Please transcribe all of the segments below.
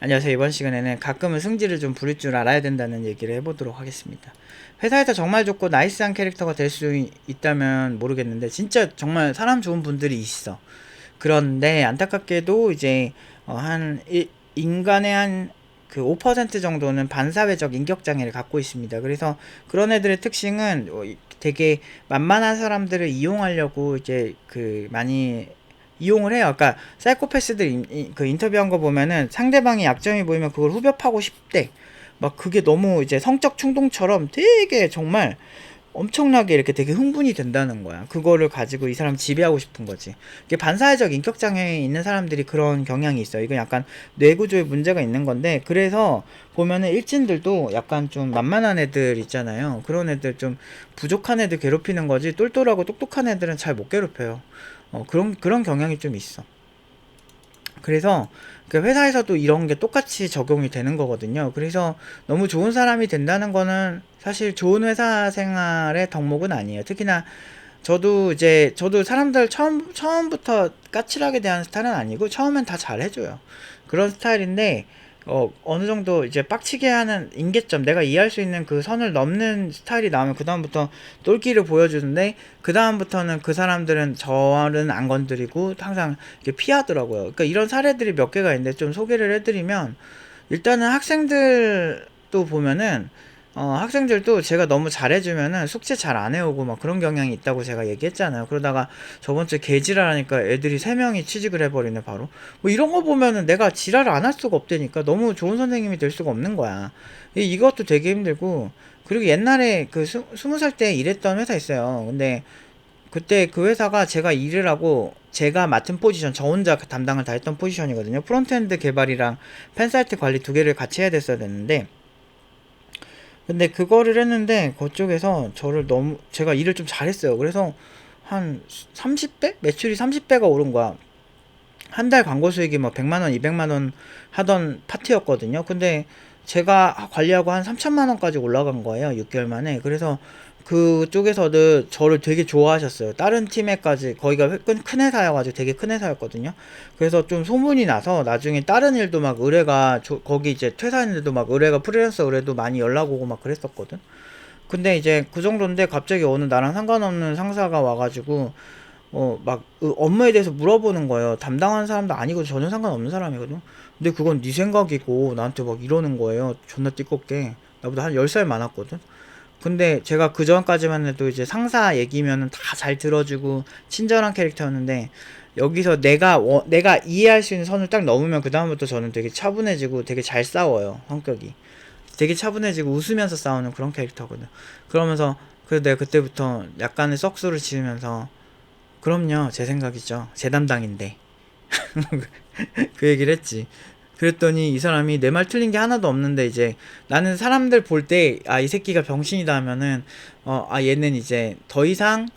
안녕하세요. 이번 시간에는 가끔은 승질을 좀 부릴 줄 알아야 된다는 얘기를 해보도록 하겠습니다. 회사에서 정말 좋고 나이스한 캐릭터가 될 수 있다면 모르겠는데 진짜 정말 사람 좋은 분들이 있어. 그런데 안타깝게도 이제 인간의 한 그 5% 정도는 반사회적 인격장애를 갖고 있습니다. 그래서 그런 애들의 특징은 되게 만만한 사람들을 이용하려고 이제 그 많이 이용을 해요. 그러니까 사이코패스들 그 인터뷰한 거 보면은 상대방이 약점이 보이면 그걸 후벼 파고 싶대. 막 그게 너무 이제 성적 충동처럼 되게 정말 엄청나게 이렇게 되게 흥분이 된다는 거야. 그거를 가지고 이 사람 지배하고 싶은 거지. 이게 반사회적 인격장애에 있는 사람들이 그런 경향이 있어요. 이건 약간 뇌구조에 문제가 있는 건데, 그래서 보면은 일진들도 약간 좀 만만한 애들 있잖아요. 그런 애들 좀 부족한 애들 괴롭히는 거지, 똘똘하고 똑똑한 애들은 잘 못 괴롭혀요. 그런 경향이 좀 있어. 그래서 그 회사에서도 이런 게 똑같이 적용이 되는 거거든요. 그래서 너무 좋은 사람이 된다는 거는 사실 좋은 회사 생활의 덕목은 아니에요. 특히나 저도 사람들 처음부터 까칠하게 대하는 스타일은 아니고 처음엔 다 잘해줘요. 그런 스타일인데 어느 정도 이제 빡치게 하는 임계점, 내가 이해할 수 있는 그 선을 넘는 스타일이 나오면 그다음부터 똘끼를 보여주는데, 그다음부터는 그 사람들은 저는 안 건드리고 항상 이렇게 피하더라고요. 그러니까 이런 사례들이 몇 개가 있는데 좀 소개를 해드리면, 일단은 학생들도 보면은 학생들도 제가 너무 잘해주면은 숙제 잘 안 해오고 막 그런 경향이 있다고 제가 얘기했잖아요. 그러다가 저번 주에 개지랄하니까 애들이 3명이 취직을 해버리네, 바로. 뭐 이런 거 보면은 내가 지랄을 안 할 수가 없다니까. 너무 좋은 선생님이 될 수가 없는 거야. 이것도 되게 힘들고. 그리고 옛날에 그 20살 때 일했던 회사 있어요. 근데 그때 그 회사가 제가 일을 하고 제가 맡은 포지션, 저 혼자 담당을 다 했던 포지션이거든요. 프론트엔드 개발이랑 팬사이트 관리 두 개를 같이 해야 됐어야 됐는데, 근데 그거를 했는데 그쪽에서 저를 너무, 제가 일을 좀 잘했어요. 그래서 한 30배? 매출이 30배가 오른 거야. 한 달 광고 수익이 뭐 100만원, 200만원 하던 파트였거든요. 근데 제가 관리하고 한 3천만원까지 올라간 거예요. 6개월 만에. 그래서 그쪽에서도 저를 되게 좋아하셨어요. 다른 팀에까지, 거기가 큰 회사여가지고 되게 큰 회사였거든요. 그래서 좀 소문이 나서 나중에 다른 일도 막 의뢰가, 거기 이제 퇴사했는데도 막 의뢰가, 프리랜서 의뢰도 많이 연락 오고 막 그랬었거든. 근데 이제 그 정도인데 갑자기 어느 나랑 상관없는 상사가 와가지고 막 업무에 대해서 물어보는 거예요. 담당하는 사람도 아니고 전혀 상관없는 사람이거든. 근데 그건 네 생각이고 나한테 막 이러는 거예요. 존나 띠껍게. 나보다 한 10살 많았거든. 근데 제가 그 전까지만 해도 이제 상사 얘기면은 다 잘 들어주고 친절한 캐릭터였는데, 여기서 내가 이해할 수 있는 선을 딱 넘으면 그다음부터 저는 되게 차분해지고 되게 잘 싸워요. 성격이 되게 차분해지고 웃으면서 싸우는 그런 캐릭터거든. 그러면서 그래서 내가 그때부터 약간의 썩소를 지으면서, 그럼요, 제 생각이죠, 제 담당인데, 그 얘기를 했지. 그랬더니 이 사람이 내 말 틀린 게 하나도 없는데, 이제 나는 사람들 볼 때 아 이 새끼가 병신이다 하면은 얘는 이제 더 이상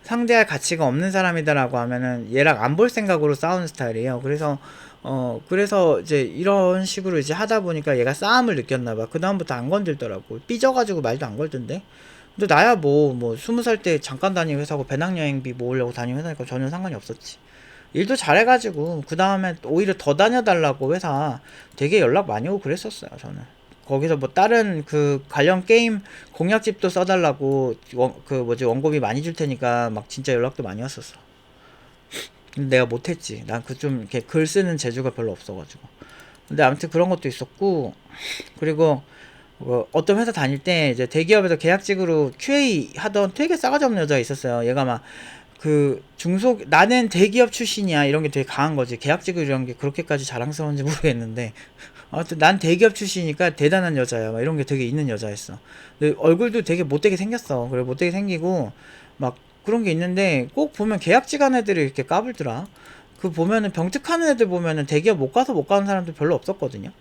상대할 가치가 없는 사람이다라고 하면은 얘랑 안 볼 생각으로 싸우는 스타일이에요. 그래서 이제 이런 식으로 이제 하다 보니까 얘가 싸움을 느꼈나봐. 그 다음부터 안 건들더라고. 삐져가지고 말도 안 걸던데. 근데 나야 뭐 20살 때 잠깐 다닌 회사고 배낭여행비 모으려고 다닌 회사니까 전혀 상관이 없었지. 일도 잘해가지고 그 다음에 오히려 더 다녀달라고 회사 되게 연락 많이 오고 그랬었어요. 저는 거기서 뭐 다른 그 관련 게임 공략집도 써달라고, 그 뭐지, 원고비 많이 줄 테니까 막 진짜 연락도 많이 왔었어. 근데 내가 못했지. 난 그 좀 이렇게 글 쓰는 재주가 별로 없어가지고. 근데 아무튼 그런 것도 있었고, 그리고 어떤 회사 다닐 때 이제 대기업에서 계약직으로 QA 하던 되게 싸가지 없는 여자가 있었어요. 얘가 막 나는 대기업 출신이야 이런 게 되게 강한 거지. 계약직을 이런 게 그렇게까지 자랑스러운지 모르겠는데, 아무튼 난 대기업 출신이니까 대단한 여자야 막 이런 게 되게 있는 여자였어. 근데 얼굴도 되게 못되게 생겼어. 그래, 못되게 생기고 막 그런 게 있는데, 꼭 보면 계약직 한 애들이 이렇게 까불더라. 그 보면은 병특하는 애들 보면은 대기업 못 가서 못 가는 사람들 별로 없었거든요.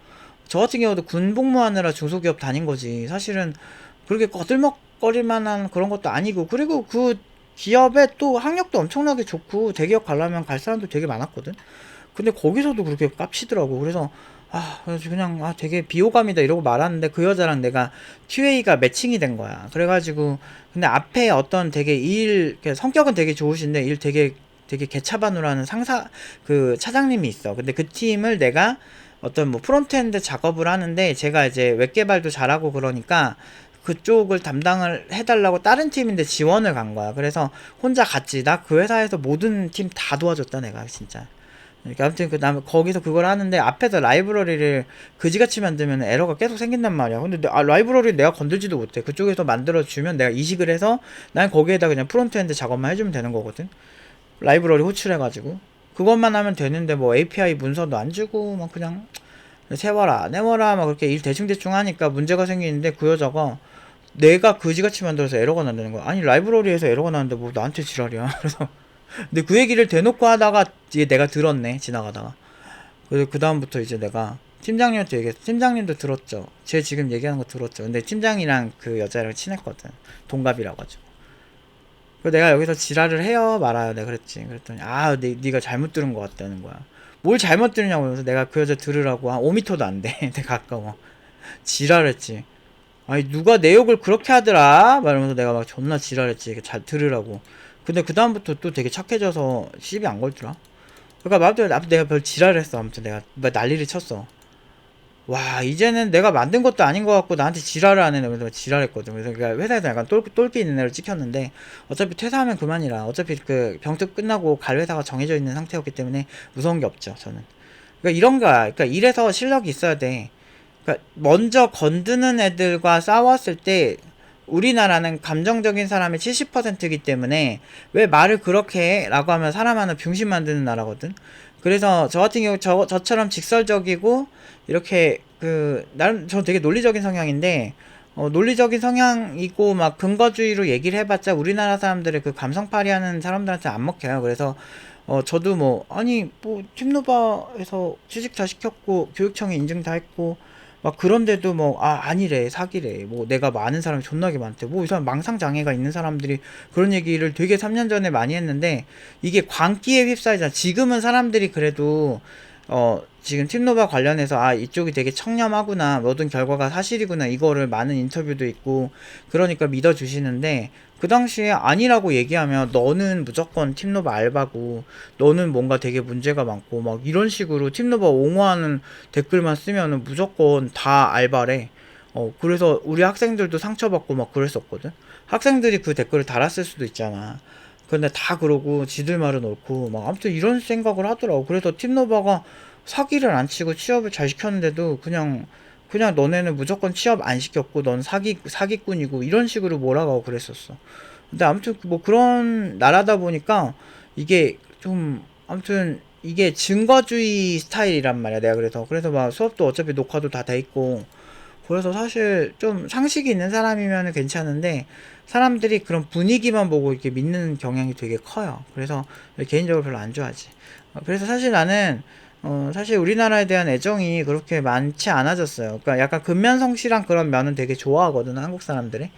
저 같은 경우도 군 복무하느라 중소기업 다닌 거지. 사실은 그렇게 거들먹거릴 만한 그런 것도 아니고, 그리고 그 기업에 또 학력도 엄청나게 좋고 대기업 가려면 갈 사람도 되게 많았거든. 근데 거기서도 그렇게 깝치더라고. 그래서 그냥 되게 비호감이다 이러고 말았는데, 그 여자랑 내가 QA가 매칭이 된 거야. 그래가지고 근데 앞에 어떤 되게 성격은 되게 좋으신데 일 되게 개차반으로 하는 상사, 그 차장님이 있어. 근데 그 팀을 내가 어떤 뭐 프론트엔드 작업을 하는데 제가 이제 웹 개발도 잘하고 그러니까 그쪽을 담당을 해달라고 다른 팀인데 지원을 간 거야. 그래서 혼자 갔지. 나 그 회사에서 모든 팀 다 도와줬다 내가 진짜. 그러니까 아무튼 나 거기서 그걸 하는데 앞에서 라이브러리를 그지같이 만들면 에러가 계속 생긴단 말이야. 근데 라이브러리 내가 건들지도 못해. 그쪽에서 만들어주면 내가 이식을 해서 난 거기에다 그냥 프론트엔드 작업만 해주면 되는 거거든. 라이브러리 호출해가지고 그것만 하면 되는데 뭐 API 문서도 안 주고 막 그냥 세워라 내워라 막 그렇게 일 대충대충 하니까 문제가 생기는데 그 여자가 내가 그지같이 만들어서 에러가 난다는 거야. 아니 라이브러리에서 에러가 나는데 뭐 나한테 지랄이야. 그래서 근데 그 얘기를 대놓고 하다가 이제 내가 들었네 지나가다가. 그래서 그 다음부터 이제 내가 팀장님한테 얘기했어. 팀장님도 들었죠. 제 지금 얘기하는 거 들었죠. 근데 팀장이랑 그 여자랑 친했거든. 동갑이라 가지고. 그래서 내가 여기서 지랄을 해요 말아요 내가 그랬지. 그랬더니 네가 잘못 들은 것 같다는 거야. 뭘 잘못 들으냐고. 그래서 내가 그 여자 들으라고 한 5m도 안 돼. 내가 가까워. 지랄했지. 아니 누가 내 욕을 그렇게 하더라 말하면서 내가 막 존나 지랄했지. 잘 들으라고. 근데 그 다음부터 또 되게 착해져서 시비 안 걸더라. 그러니까 아무튼 내가 별 지랄했어. 아무튼 내가 난리를 쳤어. 와 이제는 내가 만든 것도 아닌 것 같고 나한테 지랄을 하네. 그래서 지랄했거든. 그래서 그러니까 회사에서 약간 똘끼 있는 애를 찍혔는데 어차피 퇴사하면 그만이라. 어차피 그 병특 끝나고 갈 회사가 정해져 있는 상태였기 때문에 무서운 게 없죠 저는. 그러니까 이런 거야. 그러니까 이래서 실력이 있어야 돼. 그러니까 먼저 건드는 애들과 싸웠을 때 우리나라는 감정적인 사람이 70%이기 때문에 왜 말을 그렇게 해? 라고 하면 사람 하나 병신 만드는 나라거든. 그래서 저 같은 경우 저처럼 직설적이고 이렇게 나름 저 되게 논리적인 성향인데 논리적인 성향이고 막 근거주의로 얘기를 해봤자 우리나라 사람들의 그 감성팔이 하는 사람들한테 안 먹혀요. 그래서 저도 뭐 아니 뭐 팀노바에서 취직 다 시켰고 교육청에 인증 다 했고 막 그런데도 뭐 아니래 사기래 뭐 내가 많은 사람이 존나게 많대 뭐 이 사람 망상장애가 있는 사람들이 그런 얘기를 되게 3년 전에 많이 했는데 이게 광기에 휩싸이잖아. 지금은 사람들이 그래도 지금 팀노바 관련해서 이쪽이 되게 청렴하구나 모든 결과가 사실이구나 이거를 많은 인터뷰도 있고 그러니까 믿어주시는데 그 당시에 아니라고 얘기하면 너는 무조건 팀노바 알바고 너는 뭔가 되게 문제가 많고 막 이런 식으로 팀노바 옹호하는 댓글만 쓰면은 무조건 다 알바래. 그래서 우리 학생들도 상처받고 막 그랬었거든. 학생들이 그 댓글을 달았을 수도 있잖아. 근데 다 그러고 지들 말은 옳고 막 아무튼 이런 생각을 하더라고. 그래서 팀노바가 사기를 안 치고 취업을 잘 시켰는데도 그냥 너네는 무조건 취업 안 시켰고 넌 사기꾼이고 이런 식으로 몰아가고 그랬었어. 근데 아무튼 뭐 그런 나라다 보니까 이게 좀 아무튼 이게 증거주의 스타일이란 말이야. 내가 그래서 막 수업도 어차피 녹화도 다 돼 있고 그래서 사실 좀 상식이 있는 사람이면 괜찮은데 사람들이 그런 분위기만 보고 이렇게 믿는 경향이 되게 커요. 그래서 개인적으로 별로 안 좋아하지. 그래서 사실 나는 사실 우리나라에 대한 애정이 그렇게 많지 않아졌어요. 그러니까 약간 근면성실한 그런 면은 되게 좋아하거든 한국 사람들이.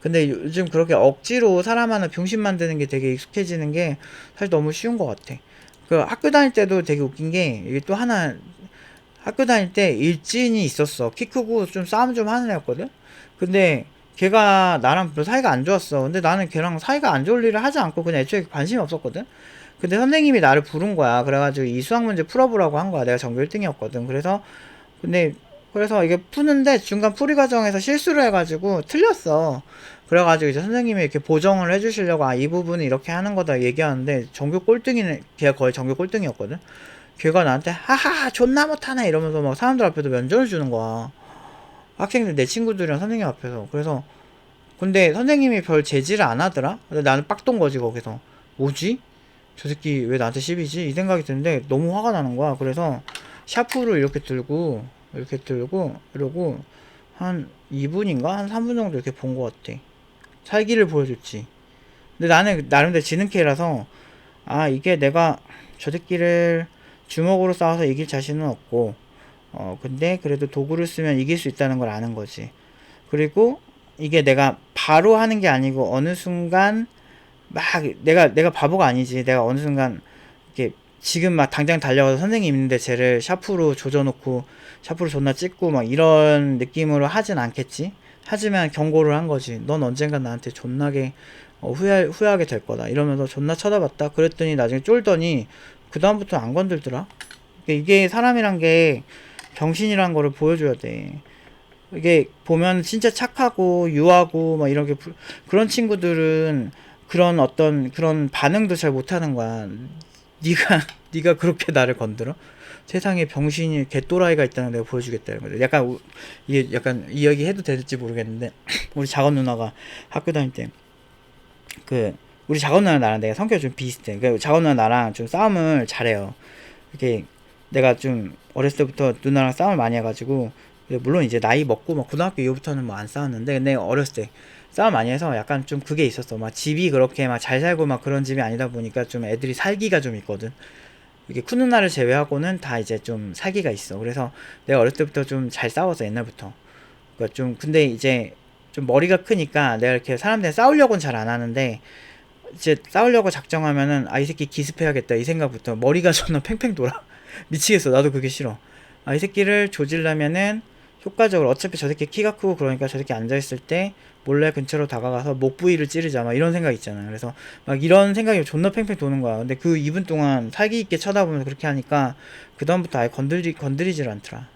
근데 요즘 그렇게 억지로 사람 하나 병신 만드는 게 되게 익숙해지는 게 사실 너무 쉬운 것 같아. 그 학교 다닐 때도 되게 웃긴 게 이게 또 하나 학교 다닐 때 일진이 있었어. 키 크고 좀 싸움 좀 하는 애였거든. 근데 걔가 나랑 별로 사이가 안 좋았어. 근데 나는 걔랑 사이가 안 좋을 일을 하지 않고 그냥 애초에 관심이 없었거든. 근데 선생님이 나를 부른 거야. 그래가지고 이 수학 문제 풀어보라고 한 거야. 내가 전교 1등이었거든. 그래서 이게 푸는데 중간 풀이 과정에서 실수를 해가지고 틀렸어. 그래가지고 이제 선생님이 이렇게 보정을 해주시려고 이 부분은 이렇게 하는 거다 얘기하는데 전교 꼴등이네. 걔가 거의 전교 꼴등이었거든. 걔가 나한테 하하 존나 못하네 이러면서 막 사람들 앞에서 면전을 주는 거야. 학생들 내 친구들이랑 선생님 앞에서. 그래서 근데 선생님이 별 제지를 안 하더라. 근데 나는 빡돈 거지 거기서. 뭐지? 저 새끼 왜 나한테 시비지? 이 생각이 드는데 너무 화가 나는 거야. 그래서 샤프를 이렇게 들고 이러고 한 2분인가? 한 3분 정도 이렇게 본 것 같아. 살기를 보여줬지. 근데 나는 나름대로 지능캐라서 이게 내가 저 새끼를 주먹으로 싸워서 이길 자신은 없고 근데 그래도 도구를 쓰면 이길 수 있다는 걸 아는 거지. 그리고 이게 내가 바로 하는 게 아니고 어느 순간 막 내가 바보가 아니지. 내가 어느 순간 이렇게 지금 막 당장 달려가서 선생님 있는데 쟤를 샤프로 조져놓고 샤프로 존나 찍고 막 이런 느낌으로 하진 않겠지. 하지만 경고를 한 거지. 넌 언젠간 나한테 존나게 후회하게 될 거다. 이러면서 존나 쳐다봤다. 그랬더니 나중에 쫄더니 그 다음부터 안 건들더라. 이게 사람이란 게 병신이라는 거를 보여줘야 돼. 이게 보면 진짜 착하고 유하고 막 이런 게 그런 친구들은 그런 어떤 그런 반응도 잘 못하는 거야. 네가 네가 그렇게 나를 건드려? 세상에 병신이 개또라이가 있다는 내가 보여주겠다는 거죠. 약간 이게 약간 이야기 해도 될지 모르겠는데 우리 작은 누나가 학교 다닐 때 그 우리 작은 누나 나랑 내가 성격이 좀 비슷해. 그 작은 누나 나랑 좀 싸움을 잘해요. 이게 내가 좀 어렸을 때부터 누나랑 싸움을 많이 해가지고 물론 이제 나이 먹고 막 고등학교 이후부터는 뭐 안 싸웠는데 근데 어렸을 때 싸움 많이 해서 약간 좀 그게 있었어. 막 집이 그렇게 막 잘 살고 막 그런 집이 아니다 보니까 좀 애들이 살기가 좀 있거든. 이게 큰 누나를 제외하고는 다 이제 좀 살기가 있어. 그래서 내가 어렸을 때부터 좀 잘 싸웠어 옛날부터. 그러니까 좀 근데 이제 좀 머리가 크니까 내가 이렇게 사람들이랑 싸우려고는 잘 안 하는데 이제 싸우려고 작정하면은 아 이 새끼 기습해야겠다 이 생각부터 머리가 존나 팽팽 돌아. 미치겠어. 나도 그게 싫어. 아 이 새끼를 조질려면은 효과적으로 어차피 저 새끼 키가 크고 그러니까 저 새끼 앉아있을 때 몰래 근처로 다가가서 목 부위를 찌르자 막 이런 생각 있잖아. 그래서 막 이런 생각이 존나 팽팽 도는 거야. 근데 그 2분 동안 살기 있게 쳐다보면서 그렇게 하니까 그 다음부터 아예 건드리질 않더라.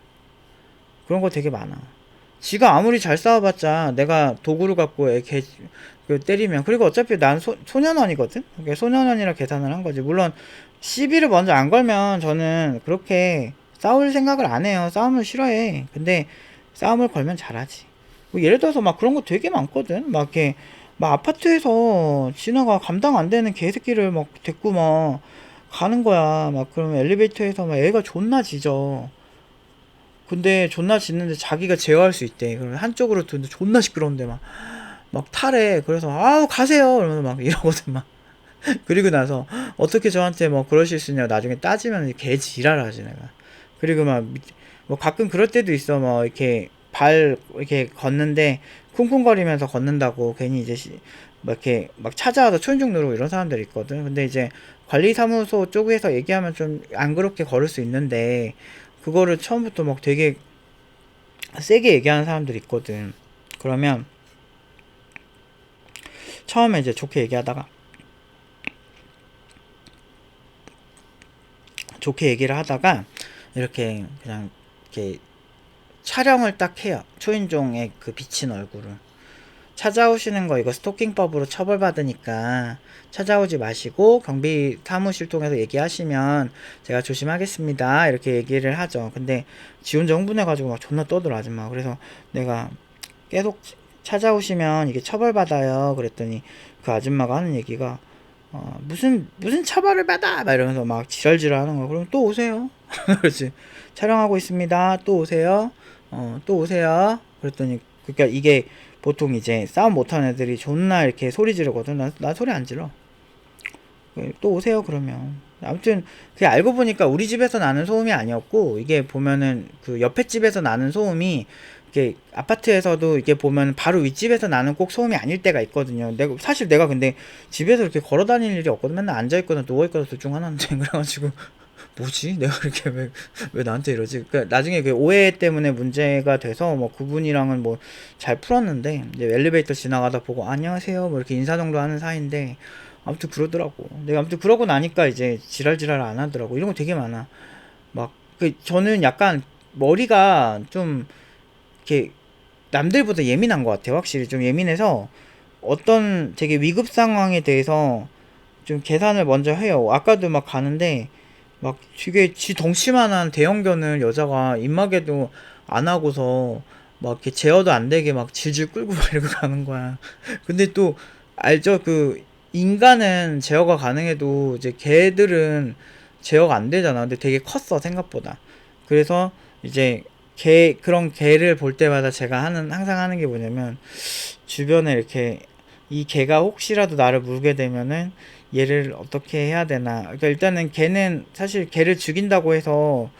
그런 거 되게 많아. 지가 아무리 잘 싸워봤자 내가 도구를 갖고 그 때리면 그리고 어차피 난 소년원이거든. 그게 소년원이라 계산을 한 거지. 물론 시비를 먼저 안 걸면 저는 그렇게 싸울 생각을 안 해요. 싸움을 싫어해. 근데 싸움을 걸면 잘하지. 뭐 예를 들어서 막 그런 거 되게 많거든. 막 이렇게 막 아파트에서 진아가 감당 안 되는 개새끼를 막 데리고 막 가는 거야. 막 그러면 엘리베이터에서 막 애가 존나 짖어. 근데 존나 짖는데 자기가 제어할 수 있대. 그러면 한쪽으로 듣는데 존나 시끄러운데 막 타래. 그래서 아우 가세요. 이러면서 막 이러거든 막. 그리고 나서 어떻게 저한테 뭐 그러실 수 있냐 나중에 따지면 개 지랄하지 내가. 그리고 막 뭐 가끔 그럴 때도 있어. 뭐 이렇게 발 이렇게 걷는데 쿵쿵거리면서 걷는다고 괜히 이제 막 이렇게 막 찾아와서 초인종 누르고 이런 사람들이 있거든. 근데 이제 관리사무소 쪽에서 얘기하면 좀 안 그렇게 걸을 수 있는데 그거를 처음부터 막 되게 세게 얘기하는 사람들이 있거든. 그러면 처음에 이제 좋게 얘기하다가 좋게 얘기를 하다가 이렇게 그냥 이렇게 촬영을 딱 해요. 초인종에 그 비친 얼굴을. 찾아오시는 거 이거 스토킹법으로 처벌받으니까 찾아오지 마시고 경비 사무실 통해서 얘기하시면 제가 조심하겠습니다. 이렇게 얘기를 하죠. 근데 지 혼자 흥분해가지고 막 존나 떠들어 아줌마. 그래서 내가 계속 찾아오시면 이게 처벌받아요. 그랬더니 그 아줌마가 하는 얘기가 무슨 처벌을 받아 막 이러면서 막 지랄지랄 하는 거야. 그럼 또 오세요. 그렇지. 촬영하고 있습니다. 또 오세요. 또 오세요. 그랬더니 그러니까 이게 보통 이제 싸움 못하는 애들이 존나 이렇게 소리 지르거든. 나 소리 안 질러. 또 오세요 그러면. 아무튼 그게 알고 보니까 우리 집에서 나는 소음이 아니었고 이게 보면은 그 옆에 집에서 나는 소음이 이게 아파트에서도 이게 보면 바로 윗집에서 나는 꼭 소음이 아닐 때가 있거든요. 사실 내가 근데 집에서 이렇게 걸어 다닐 일이 없거든. 맨날 앉아 있거나 누워 있거나 둘 중 하나인데 그래가지고 뭐지? 내가 이렇게 왜 나한테 이러지? 그러니까 나중에 그 오해 때문에 문제가 돼서 뭐 그분이랑은 뭐 잘 풀었는데 이제 엘리베이터 지나가다 보고 안녕하세요 뭐 이렇게 인사 정도 하는 사이인데 아무튼 그러더라고. 내가 아무튼 그러고 나니까 이제 지랄지랄 안 하더라고. 이런 거 되게 많아. 막 그 저는 약간 머리가 좀 이렇게 남들보다 예민한 것 같아요. 확실히 좀 예민해서 어떤 되게 위급 상황에 대해서 좀 계산을 먼저 해요. 아까도 막 가는데 막 되게 지 덩치만한 대형견을 여자가 입마개도 안 하고서 막 이렇게 제어도 안 되게 막 질질 끌고 막 이러고 가는 거야. 근데 또 알죠? 그 인간은 제어가 가능해도 이제 개들은 제어가 안 되잖아. 근데 되게 컸어 생각보다. 그래서 이제 그런 개를 볼 때마다 제가 항상 하는 게 뭐냐면 주변에 이렇게 이 개가 혹시라도 나를 물게 되면은 얘를 어떻게 해야 되나. 그러니까 일단은 걔는 사실 개를 죽인다고 해서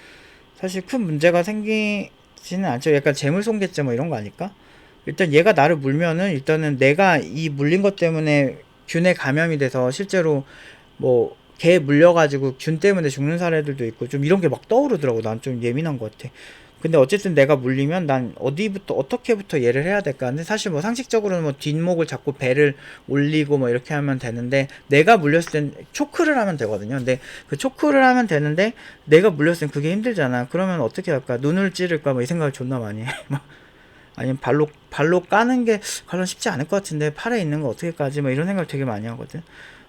사실 큰 문제가 생기지는 않죠. 약간 재물손괴죄 뭐 이런 거 아닐까? 일단 얘가 나를 물면은 일단은 내가 이 물린 것 때문에 균에 감염이 돼서 실제로 뭐 개 물려가지고 균 때문에 죽는 사례들도 있고 좀 이런 게 막 떠오르더라고. 난 좀 예민한 것 같아. 근데 어쨌든 내가 물리면 난 어디부터 어떻게부터 얘를 해야 될까? 근데 사실 뭐 상식적으로는 뭐 뒷목을 잡고 배를 올리고 뭐 이렇게 하면 되는데, 내가 물렸을 땐 초크를 하면 되거든요. 근데 그 초크를 하면 되는데 내가 물렸을 땐 그게 힘들잖아. 그러면 어떻게 할까? 눈을 찌를까? 뭐 이 생각을 존나 많이 해. 아니면 발로 까는 게 과연 쉽지 않을 것 같은데, 팔에 있는 거 어떻게 까지? 뭐 이런 생각을 되게 많이 하거든.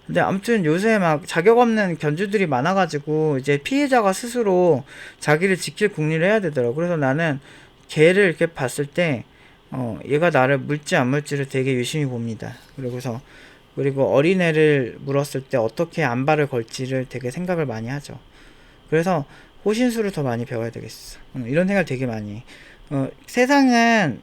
근데 아무튼 요새 막 자격 없는 견주들이 많아가지고 이제 피해자가 스스로 자기를 지킬 궁리를 해야 되더라고. 그래서 나는 걔를 이렇게 봤을 때 얘가 나를 물지 안 물지를 되게 유심히 봅니다. 그리고 어린애를 물었을 때 어떻게 안발을 걸지를 되게 생각을 많이 하죠. 그래서 호신술을 더 많이 배워야 되겠어. 이런 생각을 되게 많이 해. 세상은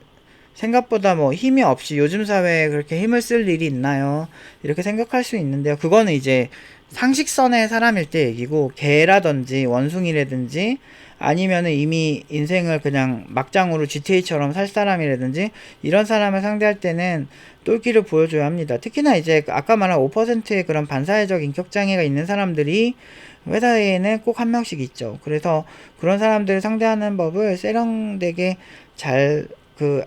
생각보다 뭐 힘이 없이 요즘 사회에 그렇게 힘을 쓸 일이 있나요? 이렇게 생각할 수 있는데요. 그거는 이제 상식선의 사람일 때 얘기고, 개라든지 원숭이라든지 아니면은 이미 인생을 그냥 막장으로 GTA처럼 살 사람이라든지 이런 사람을 상대할 때는 똘끼를 보여줘야 합니다. 특히나 이제 아까 말한 5%의 그런 반사회적 인격장애가 있는 사람들이 회사에는 꼭 한 명씩 있죠. 그래서 그런 사람들을 상대하는 법을 세련되게 잘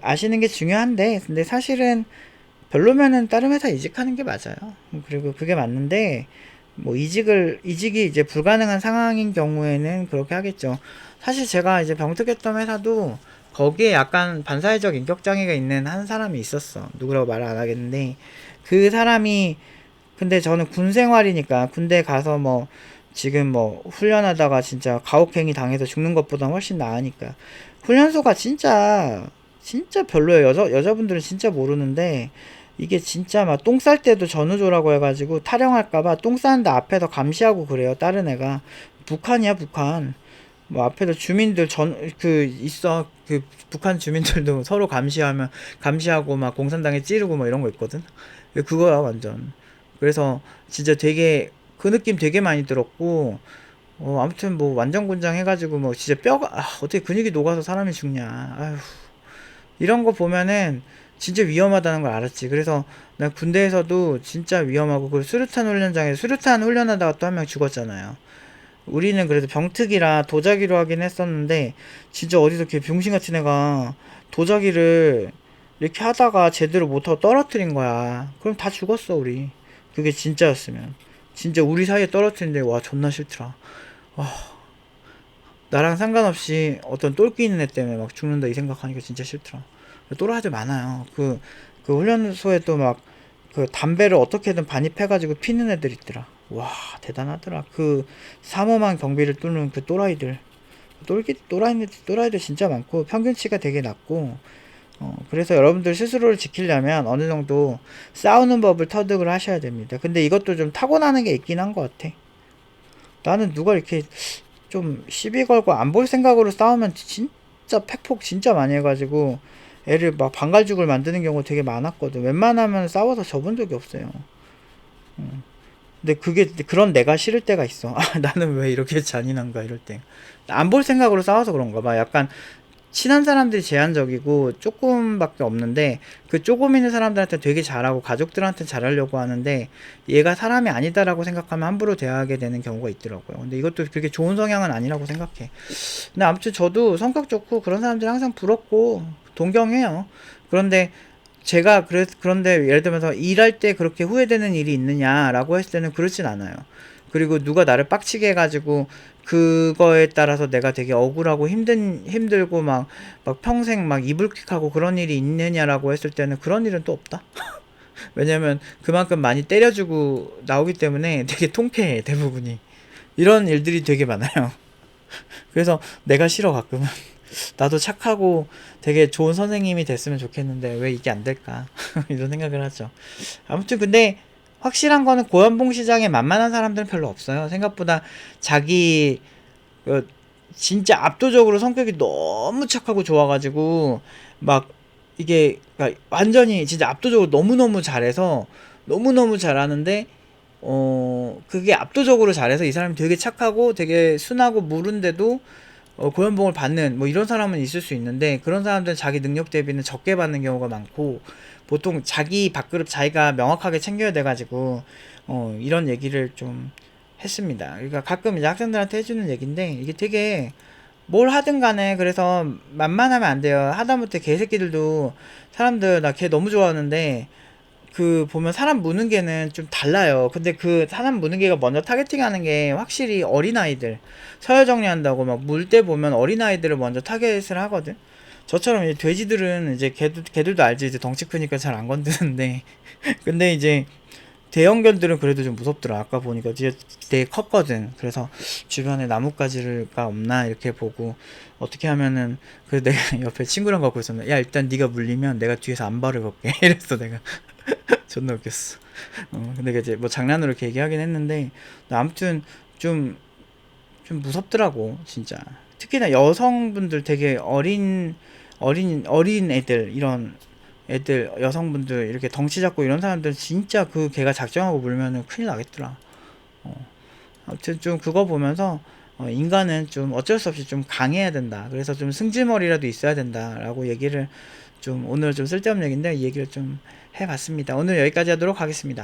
아시는 게 중요한데, 근데 사실은 별로면은 다른 회사 이직하는 게 맞아요. 그리고 그게 맞는데, 뭐 이직이 이제 불가능한 상황인 경우에는 그렇게 하겠죠. 사실 제가 이제 병특했던 회사도 거기에 약간 반사회적 인격장애가 있는 한 사람이 있었어. 누구라고 말을 안 하겠는데, 그 사람이, 근데 저는 군 생활이니까 군대 가서 뭐 지금 뭐 훈련하다가 진짜 가혹행위 당해서 죽는 것보다 훨씬 나으니까. 훈련소가 진짜 별로예요. 여자분들은 진짜 모르는데, 이게 진짜 막 똥 쌀 때도 전우조라고 해가지고 타령할까봐 똥 싸는데 앞에서 감시하고 그래요. 다른 애가. 북한이야, 북한. 뭐 앞에서 주민들 있어. 북한 주민들도 서로 감시하고 막 공산당에 찌르고 막 이런 거 있거든. 그거야, 완전. 그래서 진짜 되게, 그 느낌 되게 많이 들었고, 아무튼 뭐 완전군장 해가지고 뭐 진짜 어떻게 근육이 녹아서 사람이 죽냐. 아휴. 이런 거 보면은 진짜 위험하다는 걸 알았지. 그래서 나 군대에서도 진짜 위험하고, 그 수류탄 훈련하다가 또 한 명 죽었잖아요. 우리는 그래도 병특이라 도자기로 하긴 했었는데, 진짜 어디서 걔 병신같은 애가 도자기를 이렇게 하다가 제대로 못하고 떨어뜨린 거야. 그럼 다 죽었어, 우리. 그게 진짜였으면. 진짜 우리 사이에 떨어뜨린데, 와, 존나 싫더라. 와, 나랑 상관없이 어떤 똘끼 있는 애 때문에 막 죽는다 이 생각하니까 진짜 싫더라. 또라이들 많아요. 그 훈련소에 또 막 그 담배를 어떻게든 반입해가지고 피는 애들 있더라. 와, 대단하더라. 그 삼엄한 경비를 뚫는 그 또라이들. 또라이들 진짜 많고, 평균치가 되게 낮고, 그래서 여러분들 스스로를 지키려면 어느 정도 싸우는 법을 터득을 하셔야 됩니다. 근데 이것도 좀 타고나는 게 있긴 한 것 같아. 나는 누가 이렇게 좀 시비 걸고 안 볼 생각으로 싸우면 진짜 팩폭 진짜 많이 해가지고 애를 막 방갈죽을 만드는 경우 되게 많았거든. 웬만하면 싸워서 져본 적이 없어요. 근데 그런 내가 싫을 때가 있어. 아, 나는 왜 이렇게 잔인한가, 이럴 때. 안 볼 생각으로 싸워서 그런가 봐. 약간 친한 사람들이 제한적이고 조금밖에 없는데, 그 조금 있는 사람들한테 되게 잘하고 가족들한테 잘하려고 하는데, 얘가 사람이 아니다라고 생각하면 함부로 대하게 되는 경우가 있더라고요. 근데 이것도 그렇게 좋은 성향은 아니라고 생각해. 근데 아무튼 저도 성격 좋고 그런 사람들이 항상 부럽고 동경해요. 그런데 그런데 예를 들면서 일할 때 그렇게 후회되는 일이 있느냐라고 했을 때는 그렇진 않아요. 그리고 누가 나를 빡치게 해가지고 그거에 따라서 내가 되게 억울하고 힘들고 막 평생 막 이불킥하고 그런 일이 있느냐라고 했을 때는 그런 일은 또 없다. 왜냐면 그만큼 많이 때려주고 나오기 때문에 되게 통쾌해, 대부분이. 이런 일들이 되게 많아요. 그래서 내가 싫어, 가끔은. 나도 착하고 되게 좋은 선생님이 됐으면 좋겠는데 왜 이게 안 될까? 이런 생각을 하죠. 아무튼 근데 확실한 거는 고연봉 시장에 만만한 사람들은 별로 없어요. 생각보다 자기 진짜 압도적으로 성격이 너무 착하고 좋아가지고 막 이게 그러니까 완전히 진짜 압도적으로 너무너무 잘해서 너무너무 잘하는데, 그게 압도적으로 잘해서 이 사람이 되게 착하고 되게 순하고 무른데도 고연봉을 받는 뭐 이런 사람은 있을 수 있는데, 그런 사람들은 자기 능력 대비는 적게 받는 경우가 많고, 보통 자기 밥그릇 자기가 명확하게 챙겨야 돼가지고 이런 얘기를 좀 했습니다. 그러니까 가끔 이제 학생들한테 해주는 얘기인데, 이게 되게 뭘 하든 간에 그래서 만만하면 안 돼요. 하다못해 개새끼들도 사람들 나 개 너무 좋아하는데 그 보면 사람 무는 개는 좀 달라요. 근데 그 사람 무는 개가 먼저 타겟팅하는 게 확실히 어린아이들 서열 정리한다고 막 물 때 보면 어린아이들을 먼저 타겟을 하거든. 저처럼 이제 돼지들은 이제 개들도 알지 이제 덩치 크니까 잘 안 건드는데 근데 이제 대형견들은 그래도 좀 무섭더라. 아까 보니까 뒤에 되게 컸거든. 그래서 주변에 나뭇가지가 없나 이렇게 보고 어떻게 하면은 그 내가 옆에 친구랑 갖고 있었는데 야 일단 네가 물리면 내가 뒤에서 안발을 걸게 이랬어 내가. 존나 웃겼어. 근데 이제 뭐 장난으로 이렇게 얘기하긴 했는데 아무튼 좀 좀 무섭더라고 진짜. 특히나 여성분들 되게 어린 애들 이런 애들 여성분들 이렇게 덩치 잡고 이런 사람들 진짜 그 개가 작정하고 물면은 큰일 나겠더라. 아무튼 좀 그거 보면서 인간은 좀 어쩔 수 없이 좀 강해야 된다. 그래서 좀 승질머리라도 있어야 된다라고 얘기를 좀 오늘 좀 쓸데없는 얘기인데 이 얘기를 좀 해봤습니다. 오늘 여기까지 하도록 하겠습니다.